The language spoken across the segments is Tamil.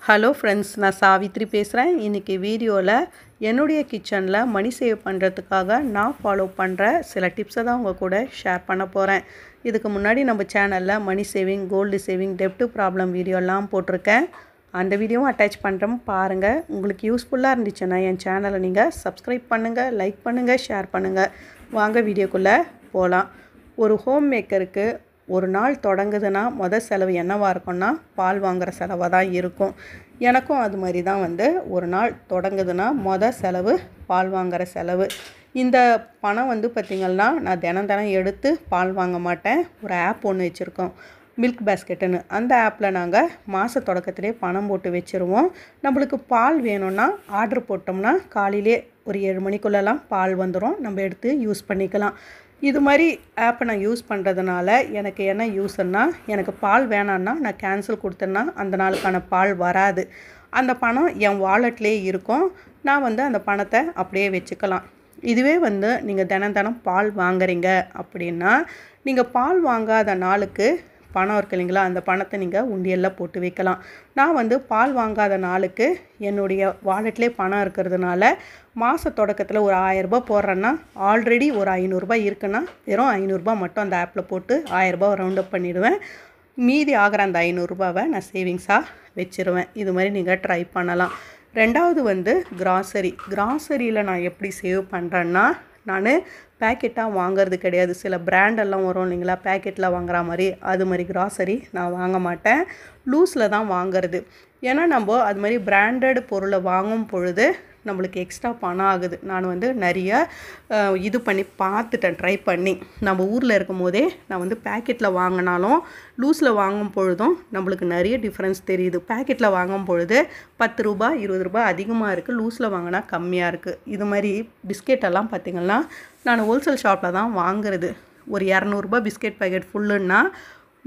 ஹலோ ஃப்ரெண்ட்ஸ், நான் சாவித்ரி பேசுகிறேன். இன்றைக்கி வீடியோவில் என்னுடைய கிச்சனில் மணி சேவ் பண்ணுறதுக்காக நான் ஃபாலோ பண்ணுற சில டிப்ஸை தான் உங்கள் கூட ஷேர் பண்ண போகிறேன். இதுக்கு முன்னாடி நம்ம சேனலில் மணி சேவிங், கோல்டு சேவிங், டெப்ட் ப்ராப்ளம் வீடியோலாம் போட்டிருக்கேன். அந்த வீடியோவும் அட்டாச் பண்ணுறோம், பாருங்கள். உங்களுக்கு யூஸ்ஃபுல்லாக இருந்துச்சுன்னா என் சேனலை நீங்கள் சப்ஸ்கிரைப் பண்ணுங்கள், லைக் பண்ணுங்கள், ஷேர் பண்ணுங்கள். வாங்க வீடியோக்குள்ளே போகலாம். ஒரு ஹோம் மேக்கருக்கு ஒரு நாள் தொடங்குதுன்னா மொதல் செலவு என்னவாக இருக்கும்னா பால் வாங்குகிற செலவாக தான் இருக்கும். எனக்கும் அது மாதிரி தான் ஒரு நாள் தொடங்குதுன்னா மொதல் செலவு பால் வாங்குகிற செலவு. இந்த பணம் பார்த்திங்கன்னா நான் தினம் எடுத்து பால் வாங்க மாட்டேன். ஒரு ஆப் ஒன்று வச்சுருக்கோம், மில்க் பேஸ்கெட்டுன்னு. அந்த ஆப்பில் நாங்கள் மாத தொடக்கத்திலே பணம் போட்டு வச்சுருவோம். நம்மளுக்கு பால் வேணும்னா ஆர்டர் போட்டோம்னா காலையிலே ஒரு 7 மணிக்குள்ளெல்லாம் பால் வந்துடும், நம்ம எடுத்து யூஸ் பண்ணிக்கலாம். இது மாதிரி ஆப்பை நான் யூஸ் பண்ணுறதுனால எனக்கு என்ன யூஸ்ன்னா, எனக்கு பால் வேணான்னா நான் கேன்சல் கொடுத்தேன்னா அந்த நாளுக்கான பால் வராது. அந்த பணம் என் வாலெட்லேயே இருக்கும். நான் அந்த பணத்தை அப்படியே வச்சுக்கலாம். இதுவே நீங்கள் தினம் பால் வாங்குறீங்க அப்படின்னா, நீங்கள் பால் வாங்காத நாளுக்கு பணம் இருக்கு இல்லைங்களா, அந்த பணத்தை நீங்கள் உண்டியலில் போட்டு வைக்கலாம். நான் பால் வாங்காத நாளுக்கு என்னுடைய வாலெட்லேயே பணம் இருக்கிறதுனால மாத தொடக்கத்தில் ஒரு 1000 ரூபாய் போடுறேன்னா, ஆல்ரெடி ஒரு 500 ரூபாய் இருக்குன்னா வெறும் 500 ரூபாய் மட்டும் அந்த ஆப்பில் போட்டு 1000 ரூபாய் ரவுண்ட் அப் பண்ணிவிடுவேன். மீதி ஆகிற அந்த 500 ரூபாவை நான் சேவிங்ஸாக வச்சுருவேன். இது மாதிரி நீங்கள் ட்ரை பண்ணலாம். ரெண்டாவது கிராசரியில் நான் எப்படி சேவ் பண்ணுறேன்னா, நான் பேக்கெட்டாக வாங்கிறது கிடையாது. சில பிராண்டெல்லாம் வரும் இல்லைங்களா, பேக்கெட்டில் வாங்குற மாதிரி, அது மாதிரி கிராசரி நான் வாங்க மாட்டேன். லூஸில் தான் வாங்கிறது. ஏன்னா நம்ம அது மாதிரி பிராண்டட் பொருளை வாங்கும் பொழுது நம்மளுக்கு எக்ஸ்ட்ரா பணம் ஆகுது. நான் நிறைய இது பண்ணி பார்த்துட்டேன், ட்ரை பண்ணி. நம்ம ஊரில் இருக்கும் போதே நான் பேக்கெட்டில் வாங்கினாலும் லூஸில் வாங்கும் பொழுதும் நம்மளுக்கு நிறைய டிஃப்ரென்ஸ் தெரியுது. பேக்கெட்டில் வாங்கும் பொழுது 10 ரூபாய் 20 ரூபாய் அதிகமாக இருக்குது, லூஸில் வாங்கினா கம்மியாக இருக்குது. இது மாதிரி பிஸ்கெட்டெல்லாம் பார்த்திங்கன்னா நான் ஹோல்சேல் ஷாப்பில் தான் வாங்குறது. ஒரு 200 ரூபாய் பிஸ்கெட் பேக்கெட் ஃபுல்லுன்னா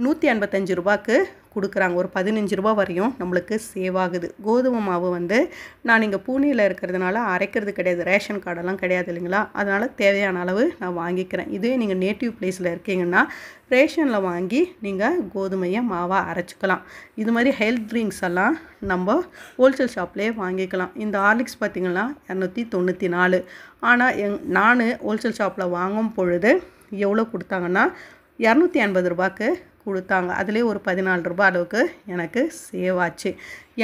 185 ரூபாய்க்கு கொடுக்குறாங்க. ஒரு 15 ரூபா வரையும் நம்மளுக்கு சேவ் ஆகுது. கோதுமை மாவு நான் இங்கே பூனேயில் இருக்கிறதுனால அரைக்கிறது கிடையாது, ரேஷன் கார்டெல்லாம் கிடையாது இல்லைங்களா, அதனால் தேவையான அளவு நான் வாங்கிக்கிறேன். இதுவே நீங்கள் நேட்டிவ் பிளேஸில் இருக்கீங்கன்னா ரேஷனில் வாங்கி நீங்கள் கோதுமையை மாவாக அரைச்சிக்கலாம். இது மாதிரி ஹெல்த் ட்ரிங்க்ஸ் எல்லாம் நம்ம ஹோல்சேல் ஷாப்லேயே வாங்கிக்கலாம். இந்த ஹார்லிக்ஸ் பார்த்திங்கன்னா 294. ஆனால் நான் ஹோல்சேல் ஷாப்பில் வாங்கும் பொழுது எவ்வளோ கொடுத்தாங்கன்னா 280 ரூபாய்க்கு கொடுத்தாங்க. அதிலே ஒரு 14 ரூபாய் அளவுக்கு எனக்கு சேவ் ஆச்சு.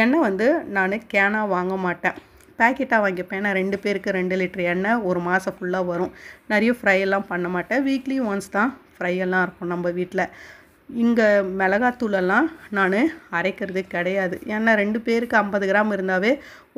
எண்ணெய் நான் கேனாக வாங்க மாட்டேன், பேக்கெட்டாக வாங்கிப்பேன். ஏன்னா 2 பேருக்கு 2 லிட்டர் எண்ணெய் ஒரு மாதம் ஃபுல்லாக வரும். நிறைய ஃப்ரையெல்லாம் பண்ண மாட்டேன். வீக்லி ஒன்ஸ் தான் ஃப்ரையெல்லாம் இருக்கும் நம்ம வீட்டில். இங்கே மிளகாத்தூளெல்லாம் நான் அரைக்கிறது கிடையாது. ஏன்னா 2 பேருக்கு 50 கிராம் இருந்தாவே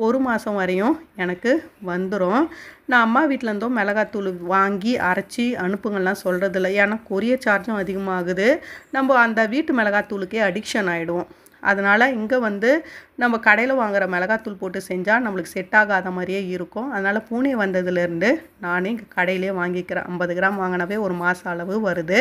ஒரு மாதம் வரையும் எனக்கு வந்துடும். நான் அம்மா வீட்டிலேருந்தும் மிளகாத்தூள் வாங்கி அரைச்சி அனுப்புங்கள்லாம் சொல்கிறதில்ல. ஏன்னா கொரியர் சார்ஜும் அதிகமாகுது. நம்ம அந்த வீட்டு மிளகாத்தூளுக்கே அடிக்ஷன் ஆகிடுவோம். அதனால் இங்கே நம்ம கடையில் வாங்குகிற மிளகாத்தூள் போட்டு செஞ்சால் நம்மளுக்கு செட் ஆகாத மாதிரியே இருக்கும். அதனால் பூனே வந்ததுலேருந்து நானே இங்கே கடையிலே வாங்கிக்கிறேன். 50 கிராம் வாங்கினாவே ஒரு மாதம் அளவு வருது.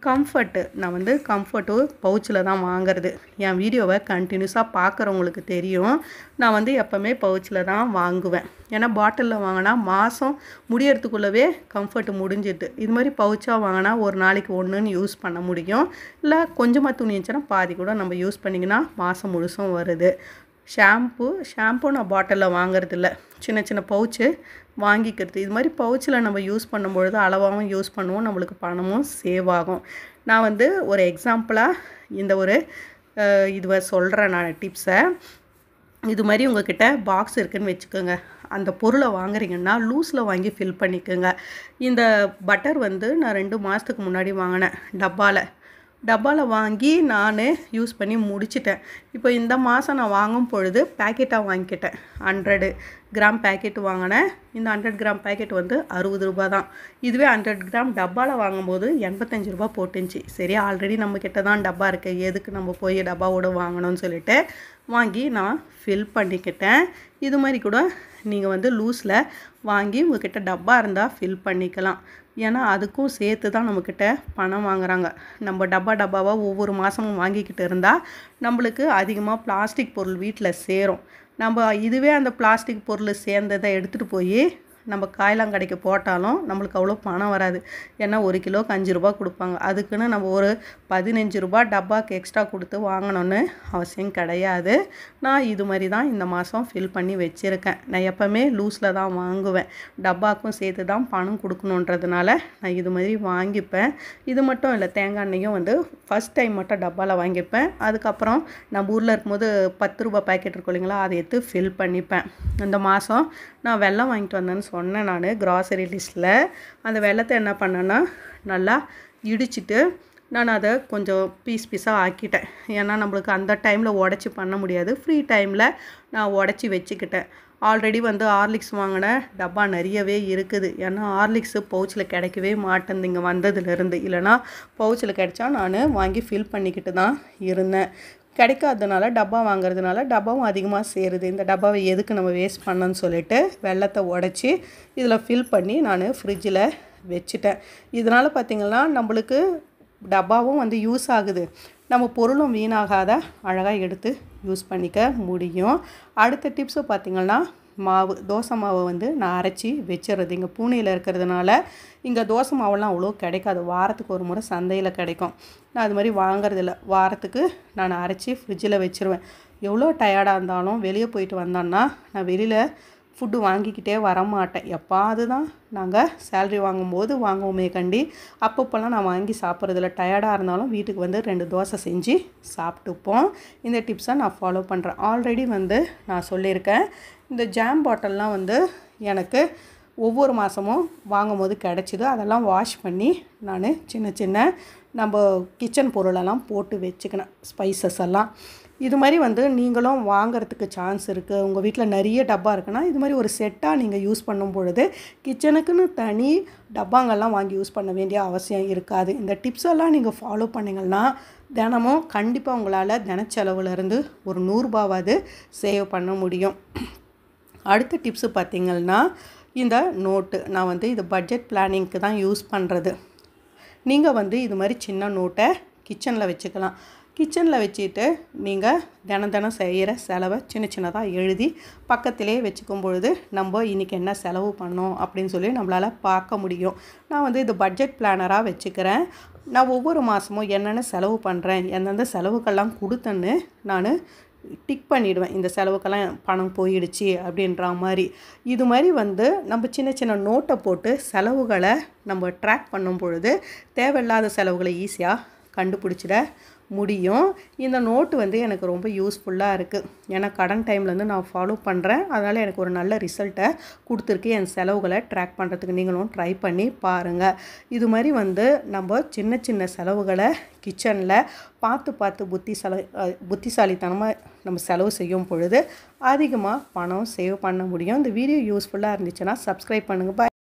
கம்ஃபர்ட்டு நான் கம்ஃபர்ட்டு பவுச்சில் தான் வாங்குறது. என் வீடியோவை கண்டினியூஸாக பார்க்குறவங்களுக்கு தெரியும், நான் எப்போவுமே பவுச்சில் தான் வாங்குவேன். ஏன்னா பாட்டிலில் வாங்கினா மாதம் முடியறதுக்குள்ளவே கம்ஃபர்ட்டு முடிஞ்சிடுது. இது மாதிரி பவுச்சாக வாங்கினா ஒரு நாளைக்கு ஒன்றுன்னு யூஸ் பண்ண முடியும். இல்லை கொஞ்சமாக துணி இருந்துச்சுன்னா பாதி கூட நம்ம யூஸ் பண்ணிங்கன்னா மாதம் முழுசும் வருது. ஷாம்பு நான் பாட்டிலில் வாங்குறதில்ல, சின்ன பவுச்சு வாங்கிக்கிறது. இது மாதிரி பவுச்சில் நம்ம யூஸ் பண்ணும்பொழுது அளவாகவும் யூஸ் பண்ணுவோம், நம்மளுக்கு பணமும் சேவ் ஆகும். நான் ஒரு எக்ஸாம்பிளாக இந்த ஒரு இதுவை சொல்கிறேன் நான் டிப்ஸை. இது மாதிரி உங்கள்கிட்ட பாக்ஸ் இருக்குதுன்னு வச்சுக்கோங்க. அந்த பொருளை வாங்குறீங்கன்னா லூஸில் வாங்கி ஃபில் பண்ணிக்கோங்க. இந்த பட்டர் நான் 2 மாதத்துக்கு முன்னாடி வாங்கினேன். டப்பாவில் வாங்கி நான் யூஸ் பண்ணி முடிச்சிட்டேன். இப்போ இந்த மாதம் நான் வாங்கும் பொழுது பேக்கெட்டாக வாங்கிக்கிட்டேன். 100 கிராம் பேக்கெட் வாங்கினேன். இந்த 100 கிராம் பேக்கெட் 60 ரூபா தான். இதுவே 100 கிராம் டப்பாவில் வாங்கும்போது 85 ரூபா போட்டுருந்துச்சி. சரி, ஆல்ரெடி நம்மக்கிட்ட தான் டப்பா இருக்குது, எதுக்கு நம்ம போய் டப்பாவோடு வாங்கணும்னு சொல்லிட்டு வாங்கி நான் ஃபில் பண்ணிக்கிட்டேன். இது மாதிரி கூட நீங்கள் லூஸில் வாங்கி உங்கள்கிட்ட டப்பா இருந்தால் ஃபில் பண்ணிக்கலாம். ஏன்னா அதுக்கும் சேர்த்து தான் நம்மக்கிட்ட பணம் வாங்குகிறாங்க. நம்ம டப்பாவாக ஒவ்வொரு மாதமும் வாங்கிக்கிட்டு இருந்தால் நம்மளுக்கு அதிகமாக பிளாஸ்டிக் பொருள் வீட்டில் சேரும். நம்ம இதுவே அந்த பிளாஸ்டிக் பொருள் சேர்ந்ததை எடுத்துகிட்டு போய் நம்ம காயெல்லாம் கடைக்கு போட்டாலும் நம்மளுக்கு அவ்வளோ பணம் வராது. ஏன்னா 1 கிலோக்கு 5 ரூபா கொடுப்பாங்க. அதுக்குன்னு நம்ம ஒரு 15 ரூபா டப்பாக்கு எக்ஸ்ட்ரா கொடுத்து வாங்கணும்னு அவசியம் கிடையாது. நான் இது மாதிரி தான் இந்த மாதம் ஃபில் பண்ணி வச்சுருக்கேன். நான் எப்போவுமே லூஸில் தான் வாங்குவேன். டப்பாக்கும் சேர்த்து தான் பணம் கொடுக்கணுன்றதுனால நான் இது மாதிரி வாங்கிப்பேன். இது மட்டும் இல்லை, தேங்காய் எண்ணெயும் வந்து ஃபஸ்ட் டைம் மட்டும் டப்பாவில் வாங்கிப்பேன். அதுக்கப்புறம் நம்ம ஊரில் இருக்கும்போது 10 ரூபா பேக்கெட் இருக்கும் இல்லைங்களா, அதை எடுத்து ஃபில் பண்ணிப்பேன். இந்த மாதம் நான் வெல்லம் வாங்கிட்டு வந்தேன்னு சொன்னேன் நான் க்ராசரி லிஸ்ட்டில். அந்த வெல்லத்தை என்ன பண்ணேன்னா நல்லா இடிச்சிட்டு நான் அதை கொஞ்சம் பீஸாக ஆக்கிட்டேன். ஏன்னா நம்மளுக்கு அந்த டைமில் உடச்சி பண்ண முடியாது. ஃப்ரீ டைமில் நான் உடச்சி வச்சுக்கிட்டேன். ஆல்ரெடி வந்து ஹார்லிக்ஸ் வாங்கின டப்பா நிறையவே இருக்குது. ஏன்னா ஹார்லிக்ஸு பவுச்சில் கிடைக்கவே மாட்டேங்குது இங்கே வந்ததுலேருந்து. இல்லைனா பவுச்சில் கிடைச்சா நான் வாங்கி ஃபில் பண்ணிக்கிட்டு தான் இருந்தேன். கிடைக்காததுனால டப்பா வாங்குறதுனால டப்பாவும் அதிகமாக சேருது. இந்த டப்பாவை எதுக்கு நம்ம வேஸ்ட் பண்ணணும்னு சொல்லிட்டு வெல்லத்தை உடச்சி இதில் ஃபில் பண்ணி நான் ஃப்ரிட்ஜில் வச்சுட்டேன். இதனால் பார்த்திங்கன்னா நம்மளுக்கு டப்பாவும் வந்து யூஸ் ஆகுது, நம்ம பொருளும் வீணாகாத அழகாக எடுத்து யூஸ் பண்ணிக்க முடியும். அடுத்த டிப்ஸு பார்த்திங்கன்னா மாவு, தோசை மாவை வந்து நான் அரைச்சி வச்சிடுறது. இங்கே பூனேயில் இருக்கிறதுனால இங்கே தோசை மாவெல்லாம் அவ்வளோ கிடைக்காது. வாரத்துக்கு ஒரு முறை சந்தையில் கிடைக்கும். நான் அது மாதிரி வாங்குறதில்ல. வாரத்துக்கு நான் அரைச்சி ஃப்ரிட்ஜில் வச்சுருவேன். எவ்வளோ டயர்டாக இருந்தாலும் வெளியே போயிட்டு வந்தோன்னா நான் வெளியில் ஃபுட்டு வாங்கிக்கிட்டே வரமாட்டேன். எப்பாவது தான் நாங்கள் சேல்ரி வாங்கும்போது வாங்குவோமே கண்டி. அப்பப்போல்லாம் நான் வாங்கி சாப்பிட்றதில்ல. டயர்டாக இருந்தாலும் வீட்டுக்கு வந்து 2 தோசை செஞ்சு சாப்பிட்டுப்போம். இந்த டிப்ஸை நான் ஃபாலோ பண்ணுறேன். ஆல்ரெடி வந்து நான் சொல்லியிருக்கேன். இந்த ஜாம் பாட்டில்லாம் வந்து எனக்கு ஒவ்வொரு மாதமும் வாங்கும் போது கிடச்சிது. அதெல்லாம் வாஷ் பண்ணி நான் சின்ன நம்ம கிச்சன் பொருளெல்லாம் போட்டு வச்சுக்கினேன், ஸ்பைசஸ் எல்லாம். இது மாதிரி வந்து நீங்களும் வாங்கிறதுக்கு சான்ஸ் இருக்குது. உங்கள் வீட்டில் நிறைய டப்பா இருக்குன்னா இது மாதிரி ஒரு செட்டாக நீங்கள் யூஸ் பண்ணும் பொழுது கிச்சனுக்குன்னு தனி டப்பாங்கள்லாம் வாங்கி யூஸ் பண்ண வேண்டிய அவசியம் இருக்காது. இந்த டிப்ஸ் எல்லாம் நீங்கள் ஃபாலோ பண்ணிங்கன்னா தினமும் கண்டிப்பாக உங்களால் தினச்செலவுலேருந்து ஒரு 100 ரூபாவாவது சேவ் பண்ண முடியும். அடுத்த டிப்ஸு பார்த்திங்கன்னா இந்த நோட்டு. நான் வந்து இது பட்ஜெட் பிளானிங்க்கு தான் யூஸ் பண்ணுறது. நீங்கள் வந்து இது மாதிரி சின்ன நோட்டை கிச்சனில் வச்சுக்கலாம். கிச்சனில் வச்சுட்டு நீங்கள் தினம் செய்கிற செலவை சின்னதாக எழுதி பக்கத்திலே வச்சுக்கும் பொழுது நம்ம இன்றைக்கி என்ன செலவு பண்ணோம் அப்படின்னு சொல்லி நம்மளால் பார்க்க முடியும். நான் வந்து இது பட்ஜெட் பிளானராக வச்சுக்கிறேன். நான் ஒவ்வொரு மாதமும் என்னென்ன செலவு பண்ணுறேன், எந்தெந்த செலவுக்கெல்லாம் கொடுத்தேன்னு நான் டிக் பண்ணிவிடுவேன். இந்த செலவுக்கெல்லாம் பணம் போயிடுச்சு அப்படின்ற மாதிரி. இது மாதிரி வந்து நம்ம சின்ன நோட்டை போட்டு செலவுகளை நம்ம ட்ராக் பண்ணும் பொழுது தேவையில்லாத செலவுகளை ஈஸியாக கண்டுபிடிச்சிட முடியும். இந்த நோட்டு வந்து எனக்கு ரொம்ப யூஸ்ஃபுல்லாக இருக்குது. ஏன்னா கடன் டைம்லேருந்து நான் ஃபாலோ பண்ணுறேன். அதனால் எனக்கு ஒரு நல்ல ரிசல்ட்டை கொடுத்துருக்கு. என் செலவுகளை ட்ராக் பண்ணுறதுக்கு நீங்களும் ட்ரை பண்ணி பாருங்கள். இது மாதிரி வந்து நம்ம சின்ன செலவுகளை கிச்சனில் பார்த்து புத்திசாலித்தனமாக நம்ம செலவு செய்யும் பொழுது அதிகமாக பணம் சேவ் பண்ண முடியும். இந்த வீடியோ யூஸ்ஃபுல்லாக இருந்துச்சுன்னா சப்ஸ்கிரைப் பண்ணுங்கள். பாய்.